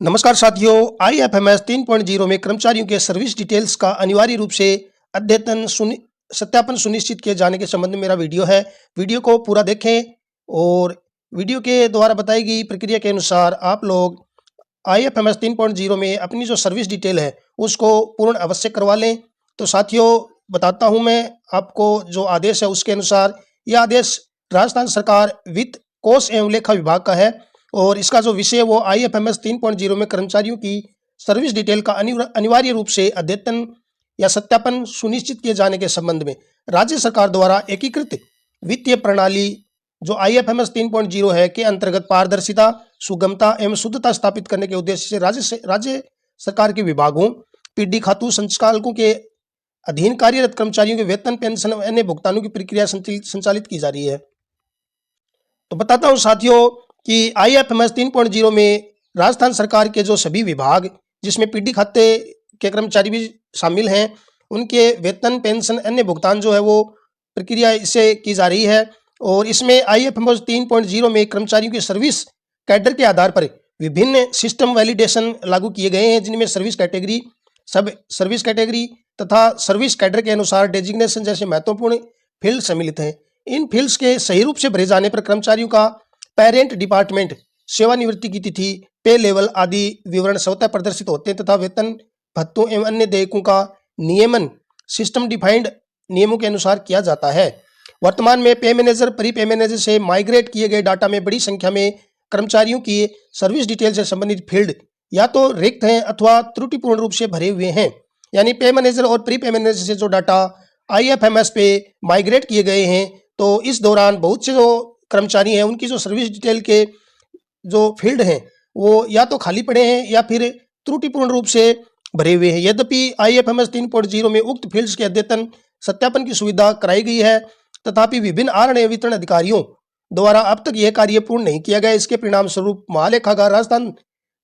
नमस्कार साथियों, IFMS 3.0 में कर्मचारियों के सर्विस डिटेल्स का अनिवार्य रूप से अद्यतन सत्यापन सुनिश्चित किए जाने के संबंध में मेरा वीडियो है। वीडियो को पूरा देखें और वीडियो के द्वारा बताई गई प्रक्रिया के अनुसार आप लोग IFMS 3.0 में अपनी जो सर्विस डिटेल है उसको पूर्ण अवश्य करवा लें। तो साथियों, बताता हूं मैं आपको जो आदेश है उसके अनुसार। यह आदेश राजस्थान सरकार वित्त, कोष एवं लेखा विभाग का है और इसका जो विषय है वो IFMS 3.0 में कर्मचारियों की सर्विस डिटेल का अनिवार्य रूप से अद्यतन या सत्यापन सुनिश्चित किए जाने के संबंध में राज्य सरकार द्वारा एकीकृत वित्तीय प्रणाली जो IFMS 3.0 है के अंतर्गत पारदर्शिता, सुगमता एवं शुद्धता स्थापित करने के उद्देश्य से राज्य सरकार के विभागों, पीडी खातों संचालकों के अधीन कार्यरत कर्मचारियों के वेतन, पेंशन और अन्य भुगतानों की प्रक्रिया संचालित की जा रही है। तो बताता हूं साथियों कि IFMS 3.0 में राजस्थान सरकार के जो सभी विभाग, जिसमें पीडी खाते के कर्मचारी भी शामिल हैं, उनके वेतन, पेंशन, अन्य भुगतान जो है वो प्रक्रिया इससे की जा रही है। और इसमें IFMS 3.0 में कर्मचारियों की सर्विस कैडर के आधार पर विभिन्न सिस्टम वैलिडेशन लागू किए गए हैं, जिनमें service category, sub service category तथा सर्विस कैडर के अनुसार डेजिग्नेशन जैसे महत्वपूर्ण फील्ड सम्मिलित हैं। इन फील्ड्स के सही रूप से भरे जाने पर कर्मचारियों का पेरेंट डिपार्टमेंट, सेवानिवृत्ति की तिथि, पे लेवल आदि विवरण स्वतः प्रदर्शित होते हैं तथा वेतन, भत्तों एवं अन्य देयकों का नियमन सिस्टम डिफाइंड नियमों के अनुसार किया जाता है। वर्तमान में पे मैनेजर, प्री पे मैनेजर से माइग्रेट किए गए डाटा में बड़ी संख्या में कर्मचारियों की सर्विस डिटेल से संबंधित फील्ड या तो रिक्त हैं अथवा त्रुटिपूर्ण रूप से भरे हुए हैं। यानी पे मैनेजर और प्री पे मैनेजर से जो डाटा IFMS पे माइग्रेट किए गए हैं, तो इस दौरान बहुत से जो कर्मचारी हैं उनकी जो सर्विस डिटेल के जो फील्ड हैं वो या तो खाली पड़े हैं या फिर त्रुटिपूर्ण रूप से भरे हुए हैं। यद्यपि IFMS 3.0 में उक्त फील्ड्स के अद्यतन सत्यापन की सुविधा कराई गई है, तथापि विभिन्न आरण वितरण अधिकारियों द्वारा अब तक यह कार्य पूर्ण नहीं किया गया। इसके परिणाम स्वरूप महालेखागार राजस्थान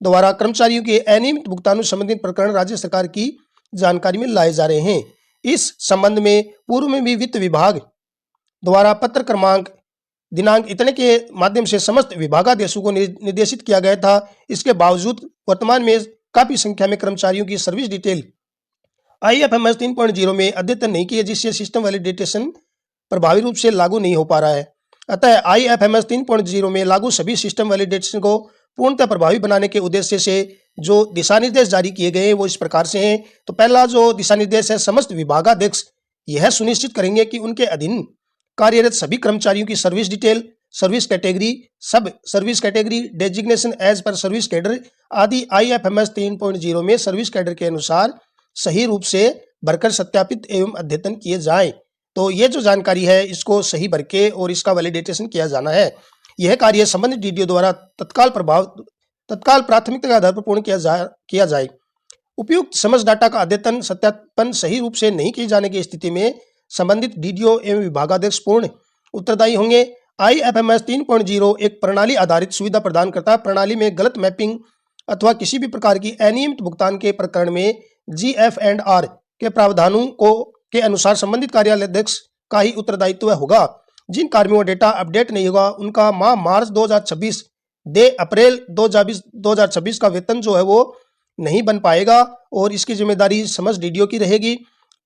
द्वारा कर्मचारियों के अनियमित भुगतानों संबंधित प्रकरण राज्य सरकार की जानकारी में लाए जा रहे हैं। इस संबंध में पूर्व में भी वित्त विभाग द्वारा पत्र क्रमांक दिनांक इतने के माध्यम से समस्त विभागाधीशों को निर्देशित किया गया था। इसके बावजूद वर्तमान में काफी संख्या में कर्मचारियों की सर्विस डिटेल IFMS 3.0 में अद्यतन नहीं की है, जिससे सिस्टम वैलिडेशन प्रभावी रूप से लागू नहीं हो पा रहा है। अतः IFMS 3.0 में लागू सभी सिस्टम वैलिडेशन को पूर्णतः प्रभावी बनाने के उद्देश्य से जो दिशा निर्देश जारी किए गए हैं वो इस प्रकार से हैं। तो पहला जो दिशा निर्देश है, समस्त विभागाध्यक्ष यह सुनिश्चित करेंगे कि उनके अधीन कार्यरत सभी कर्मचारियों की service detail, service category, sub service category, designation as per service cadre आदि IFMS 3.0 में सर्विस कैडर के अनुसार सही रूप से भरकर सत्यापित एवं अद्यतन किए जाएं। तो ये जो जानकारी है इसको सही भर के और इसका वैलिडेशन किया जाना है। यह कार्य संबंधित DDO द्वारा तत्काल प्राथमिकता के आधार पर पूर्ण किया जाए। उपयुक्त समस्त डाटा का अद्यतन सत्यापन सही रूप से नहीं किए जाने की स्थिति में संबंधित DDO एवं विभागाध्यक्ष पूर्ण उत्तरदायी होंगे। IFMS 3.0 एक प्रणाली आधारित सुविधा प्रदान करता है। प्रणाली में गलत मैपिंग अथवा किसी भी प्रकार की अनियमित भुगतान के प्रकरण में GF&R के प्रावधानों के अनुसार संबंधित कार्यालयाध्यक्ष का ही उत्तरदायित्व होगा। जिन कार्मिकों का डेटा अपडेट नहीं होगा उनका माह मार्च 2026 दे अप्रैल 2026 का वेतन जो है वो नहीं बन पाएगा और इसकी जिम्मेदारी समस्त DDO की रहेगी।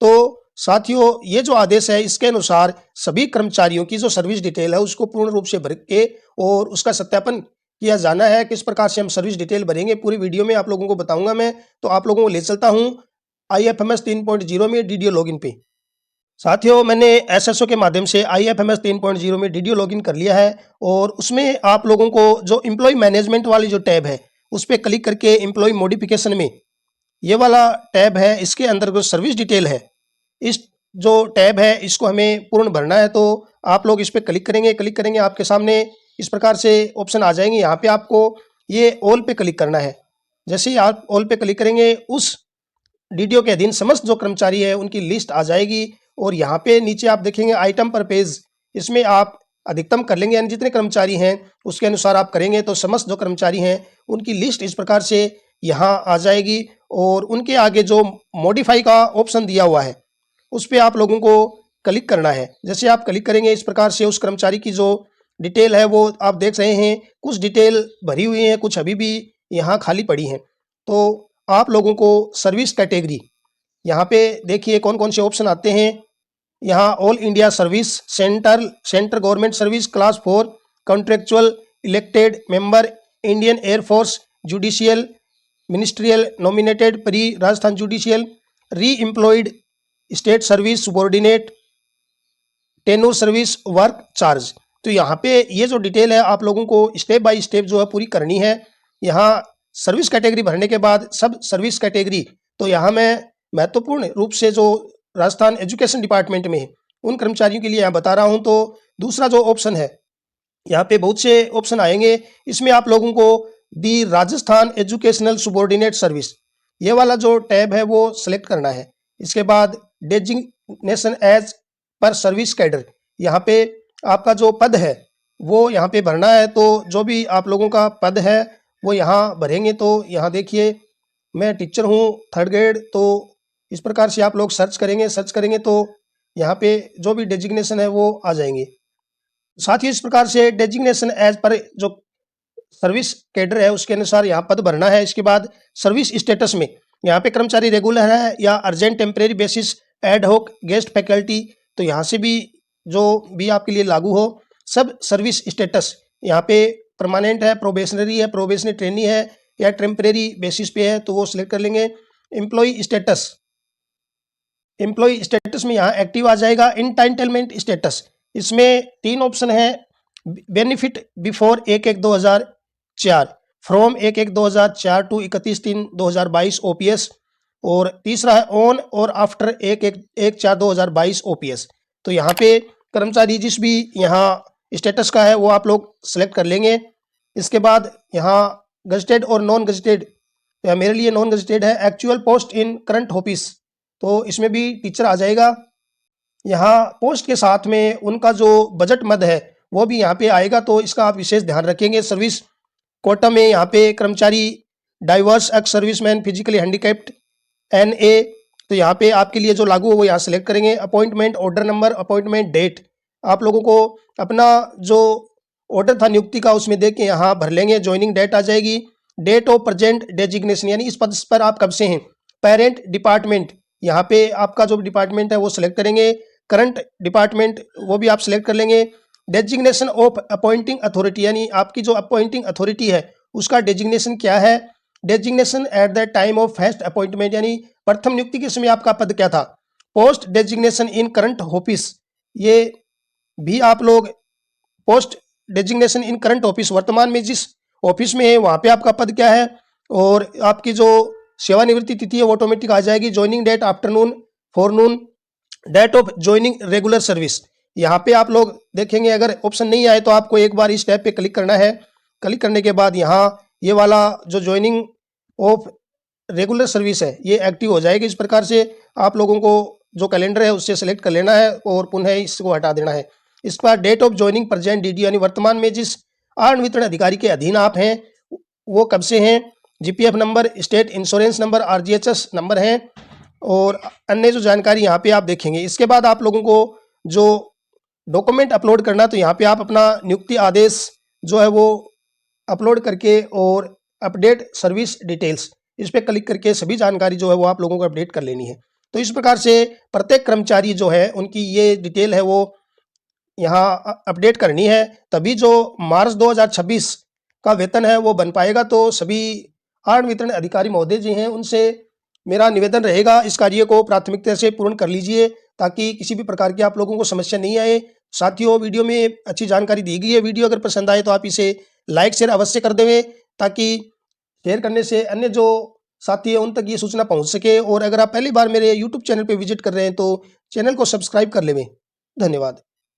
तो साथियों, ये जो आदेश है इसके अनुसार सभी कर्मचारियों की जो सर्विस डिटेल है उसको पूर्ण रूप से भर के और उसका सत्यापन किया जाना है। किस प्रकार से हम सर्विस डिटेल भरेंगे पूरी वीडियो में आप लोगों को बताऊंगा मैं। तो आप लोगों को ले चलता हूं IFMS 3.0 में DDO लॉगिन पे। साथियों, मैंने SSO के माध्यम से IFMS 3.0 में DDO लॉगिन कर लिया है और उसमें आप लोगों को जो एम्प्लॉय मैनेजमेंट वाली जो टैब है उस पर क्लिक करके एम्प्लॉय मॉडिफिकेशन में ये वाला टैब है, इसके अंदर जो सर्विस डिटेल है, इस जो टैब है इसको हमें पूर्ण भरना है। तो आप लोग इस पर क्लिक करेंगे आपके सामने इस प्रकार से ऑप्शन आ जाएंगे। यहाँ पे आपको ये ऑल पे क्लिक करना है। जैसे ही आप ऑल पे क्लिक करेंगे उस DDO के अधीन समस्त जो कर्मचारी है उनकी लिस्ट आ जाएगी और यहाँ पे नीचे आप देखेंगे आइटम पर पेज, इसमें आप अधिकतम कर लेंगे, यानी जितने कर्मचारी हैं उसके अनुसार आप करेंगे तो समस्त जो कर्मचारी हैं उनकी लिस्ट इस प्रकार से यहाँ आ जाएगी। और उनके आगे जो मॉडिफाई का ऑप्शन दिया हुआ है उस पर आप लोगों को क्लिक करना है। जैसे आप क्लिक करेंगे इस प्रकार से उस कर्मचारी की जो डिटेल है वो आप देख रहे हैं, कुछ डिटेल भरी हुई है, कुछ अभी भी यहाँ खाली पड़ी हैं। तो आप लोगों को सर्विस कैटेगरी यहाँ पे देखिए कौन कौन से ऑप्शन आते हैं। यहाँ all India service, centre government service, class 4, contractual, elected member, Indian air force, judicial, ministerial, nominated, pre Rajasthan judicial, re employed, state service, subordinate, tenure service, work charge. तो यहाँ पे ये जो डिटेल है आप लोगों को स्टेप बाय स्टेप जो है पूरी करनी है। यहाँ सर्विस कैटेगरी भरने के बाद सब सर्विस कैटेगरी, तो यहाँ मैं महत्वपूर्ण रूप से जो राजस्थान एजुकेशन डिपार्टमेंट में उन कर्मचारियों के लिए यहाँ बता रहा हूँ। तो दूसरा जो ऑप्शन है, यहाँ पे बहुत से ऑप्शन आएंगे, इसमें आप लोगों को दी राजस्थान एजुकेशनल सुबॉर्डिनेट सर्विस, ये वाला जो टैब है वो सिलेक्ट करना है। इसके बाद designation as per service cadre, यहाँ पे आपका जो पद है वो यहाँ पे भरना है। तो जो भी आप लोगों का पद है वो यहाँ भरेंगे। तो यहाँ देखिए मैं टीचर हूँ 3rd ग्रेड, तो इस प्रकार से आप लोग सर्च करेंगे तो यहाँ पे जो भी डेजिग्नेशन है वो आ जाएंगे। साथ ही इस प्रकार से डेजिग्नेशन एज पर जो सर्विस कैडर है उसके अनुसार यहाँ पद भरना है। इसके बाद सर्विस स्टेटस में यहाँ पे कर्मचारी रेगुलर है या अर्जेंट, टेम्परेरी बेसिस, एड होक, गेस्ट फैकल्टी, तो यहाँ से भी जो भी आपके लिए लागू हो सब सर्विस स्टेटस यहाँ पे परमानेंट है, प्रोबेशनरी है, प्रोबेशनरी ट्रेनी है या टेम्परेरी बेसिस पे है तो वो सिलेक्ट कर लेंगे। एम्प्लॉय स्टेटस में यहाँ एक्टिव आ जाएगा। इंटाइटलमेंट स्टेटस, इसमें 3 ऑप्शन है। Benefit before 1/1/2004, from 1/1/2004 to 31/3/2022 OPS, और तीसरा है ऑन और आफ्टर 1/1/4/2022 ओपीएस। तो यहाँ पे कर्मचारी जिस भी यहाँ स्टेटस का है वो आप लोग सेलेक्ट कर लेंगे। इसके बाद यहाँ गजेटेड और नॉन गजेटेड, मेरे लिए नॉन गजेटेड है। एक्चुअल पोस्ट इन करंट ऑफिस, तो इसमें भी टीचर आ जाएगा। यहाँ पोस्ट के साथ में उनका जो बजट मद है वो भी यहाँ पे आएगा, तो इसका आप विशेष ध्यान रखेंगे। सर्विस कोटा में यहाँ पे कर्मचारी diverse, ex serviceman, physically handicapped, NA, तो यहाँ पे आपके लिए जो लागू हो वो यहाँ सेलेक्ट करेंगे। Appointment order number, appointment date, आप लोगों को अपना जो ऑर्डर था नियुक्ति का उसमें देख के यहाँ भर लेंगे। ज्वाइनिंग डेट आ जाएगी। डेट ऑफ प्रेजेंट डेजिग्नेशन, यानी इस पद पर आप कब से हैं। पेरेंट डिपार्टमेंट, यहाँ पे आपका जो डिपार्टमेंट है वो सिलेक्ट करेंगे। करंट डिपार्टमेंट वो भी आप सिलेक्ट कर लेंगे। डेजिग्नेशन ऑफ अपॉइंटिंग अथॉरिटी, यानी आपकी जो अपॉइंटिंग अथॉरिटी है उसका डेजिग्नेशन क्या है। Designation at the time of first appointment, यानी प्रथम नियुक्ति के समय आपका पद क्या था। पोस्ट डेजिग्नेशन इन करंट ऑफिस, ये भी आप लोग पोस्ट डेजिग्नेशन इन करंट ऑफिस, वर्तमान में जिस ऑफिस में है वहाँ पे आपका पद क्या है, और आपकी जो सेवानिवृत्ति तिथि है वो ऑटोमेटिक आ जाएगी। Joining date afternoon, forenoon, date of joining regular service, यहाँ पे आप लोग देखेंगे अगर ऑप्शन नहीं आए तो आपको एक बार इस टैब पे क्लिक करना है। क्लिक करने के बाद यहाँ ये वाला जो ज्वाइनिंग ऑफ रेगुलर सर्विस है ये एक्टिव हो जाएगी। इस प्रकार से आप लोगों को जो कैलेंडर है उससे सेलेक्ट कर लेना है और पुनः इसको हटा देना है। इसके बाद date of joining present DD, यानी वर्तमान में जिस आर्ण वितरण अधिकारी के अधीन आप हैं वो कब से हैं। GPF number, state insurance number, RGHS number हैं, और अन्य जो जानकारी यहाँ पे आप देखेंगे। इसके बाद आप लोगों को जो डॉक्यूमेंट अपलोड करना, तो यहाँ पे आप अपना नियुक्ति आदेश जो है वो अपलोड करके और अपडेट सर्विस डिटेल्स, इस पर क्लिक करके सभी जानकारी जो है वो आप लोगों को अपडेट कर लेनी है। तो इस प्रकार से प्रत्येक कर्मचारी जो है उनकी ये डिटेल है वो यहाँ अपडेट करनी है, तभी जो मार्च 2026 का वेतन है वो बन पाएगा। तो सभी आर्ण वितरण अधिकारी महोदय जी हैं उनसे मेरा निवेदन रहेगा इस कार्य को प्राथमिकता से पूर्ण कर लीजिए, ताकि किसी भी प्रकार की आप लोगों को समस्या नहीं आए। साथियों, वीडियो में अच्छी जानकारी दी गई है। वीडियो अगर पसंद आए तो आप इसे लाइक शेयर अवश्य कर देवें, ताकि शेयर करने से अन्य जो साथी है उन तक ये सूचना पहुंच सके। और अगर आप पहली बार मेरे YouTube चैनल पर विजिट कर रहे हैं तो चैनल को सब्सक्राइब कर लेवें। धन्यवाद।